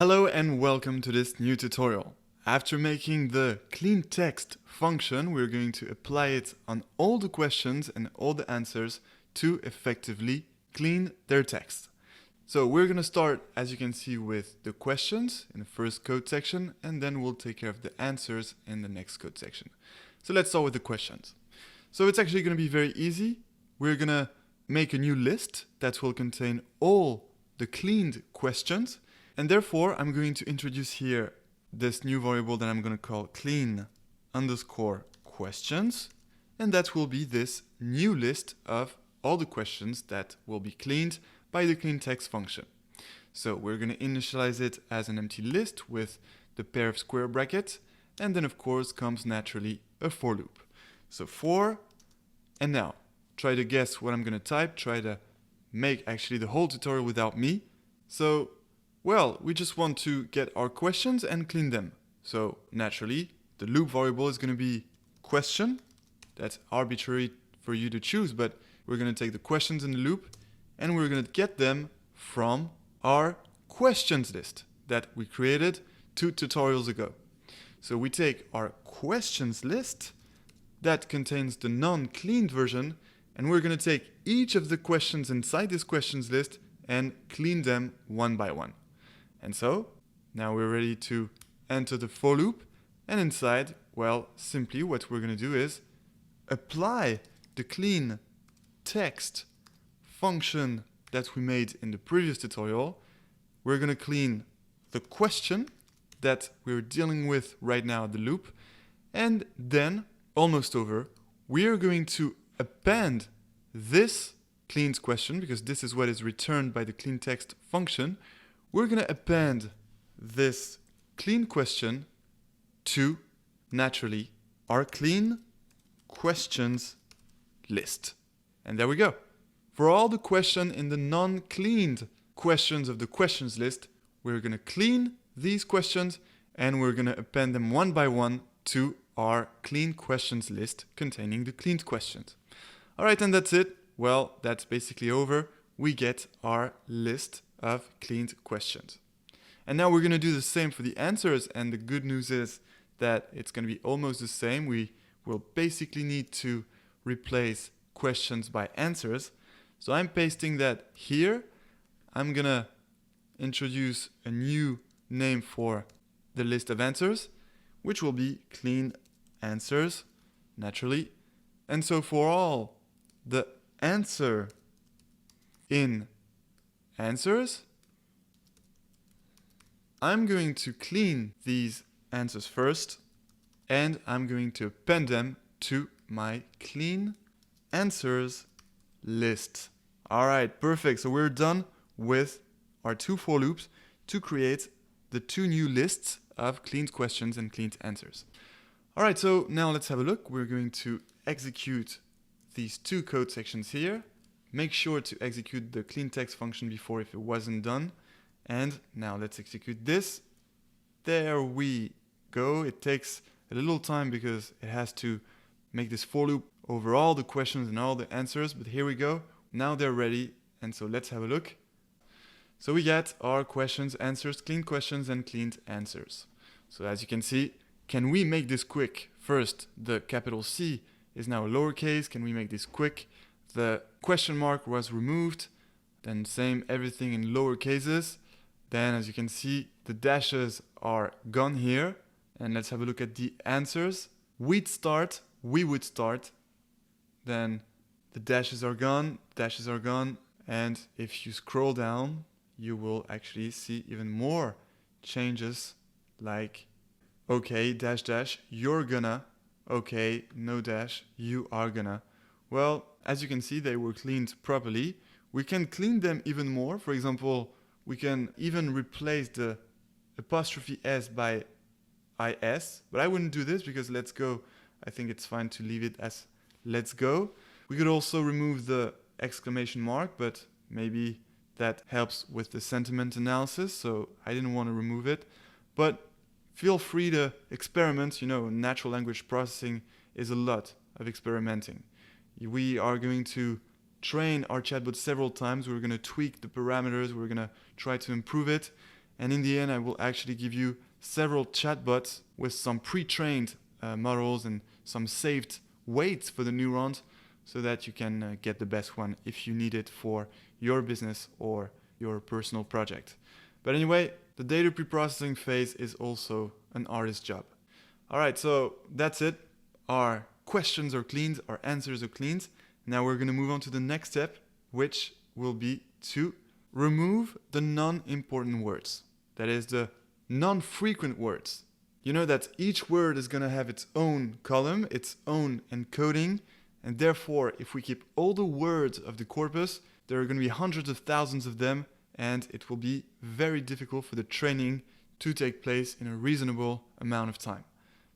Hello and welcome to this new tutorial. After making the clean text function, we're going to apply it on all the questions and all the answers to effectively clean their text. So we're going to start, as you can see, with the questions in the first code section, and then we'll take care of the answers in the next code section. So let's start with the questions. So it's actually going to be very easy. We're going to make a new list that will contain all the cleaned questions. And therefore, I'm going to introduce here this new variable that I'm going to call clean_questions. And that will be this new list of all the questions that will be cleaned by the cleanText function. So we're going to initialize it as an empty list with the pair of square brackets. And then, of course, comes naturally a for loop. So for, and now, try to guess what I'm going to type. Try to make actually the whole tutorial without me. So well, we just want to get our questions and clean them. So naturally, the loop variable is going to be question. That's arbitrary for you to choose, but we're going to take the questions in the loop and we're going to get them from our questions list that we created 2 tutorials ago. So we take our questions list that contains the non-cleaned version, and we're going to take each of the questions inside this questions list and clean them one by one. And so, now we're ready to enter the for loop, and inside, well, simply what we're going to do is apply the clean text function that we made in the previous tutorial. We're going to clean the question that we're dealing with right now, the loop, and then, almost over, we are going to append this cleaned question, because this is what is returned by the clean text function. We're going to append this clean question to, naturally, our clean questions list. And there we go. For all the questions in the non-cleaned questions of the questions list, we're going to clean these questions and we're going to append them one by one to our clean questions list containing the cleaned questions. All right, and that's it. Well, that's basically over. We get our list of cleaned questions. And now we're going to do the same for the answers, and the good news is that it's going to be almost the same. We will basically need to replace questions by answers. So I'm pasting that here. I'm going to introduce a new name for the list of answers, which will be clean answers, naturally. And so for all the answer in answers, I'm going to clean these answers first, and I'm going to append them to my clean answers list. All right, perfect. So we're done with our 2 for loops to create the 2 new lists of cleaned questions and cleaned answers. All right, so now let's have a look. We're going to execute these 2 code sections here. Make sure to execute the clean text function before if it wasn't done. And now let's execute this. There we go. It takes a little time because it has to make this for loop over all the questions and all the answers. But here we go. Now they're ready. And so let's have a look. So we get our questions, answers, cleaned questions, and cleaned answers. So as you can see, can we make this quick? First, the capital C is now lowercase. Can we make this quick? The question mark was removed. Then same, everything in lower cases. Then as you can see, the dashes are gone here. And let's have a look at the answers. We would start. Then the dashes are gone, And if you scroll down, you will actually see even more changes like, okay, dash, dash, you're gonna. Okay, no dash, you are gonna. Well, as you can see, they were cleaned properly. We can clean them even more. For example, we can even replace the apostrophe S by IS, but I wouldn't do this because let's go. I think it's fine to leave it as let's go. We could also remove the exclamation mark, but maybe that helps with the sentiment analysis, so I didn't want to remove it. But feel free to experiment. Natural language processing is a lot of experimenting. We are going to train our chatbot several times. We're going to tweak the parameters. We're going to try to improve it. And in the end, I will actually give you several chatbots with some pre-trained models and some saved weights for the neurons so that you can get the best one if you need it for your business or your personal project. But anyway, the data preprocessing phase is also an artist's job. All right, so that's it. Our questions are cleaned, our answers are cleaned. Now we're going to move on to the next step, which will be to remove the non-important words. That is the non-frequent words. You know that each word is going to have its own column, its own encoding, and therefore, if we keep all the words of the corpus, there are going to be hundreds of thousands of them, and it will be very difficult for the training to take place in a reasonable amount of time.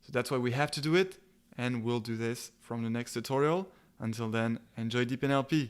So that's why we have to do it, and we'll do this from the next tutorial. Until then, enjoy Deep NLP.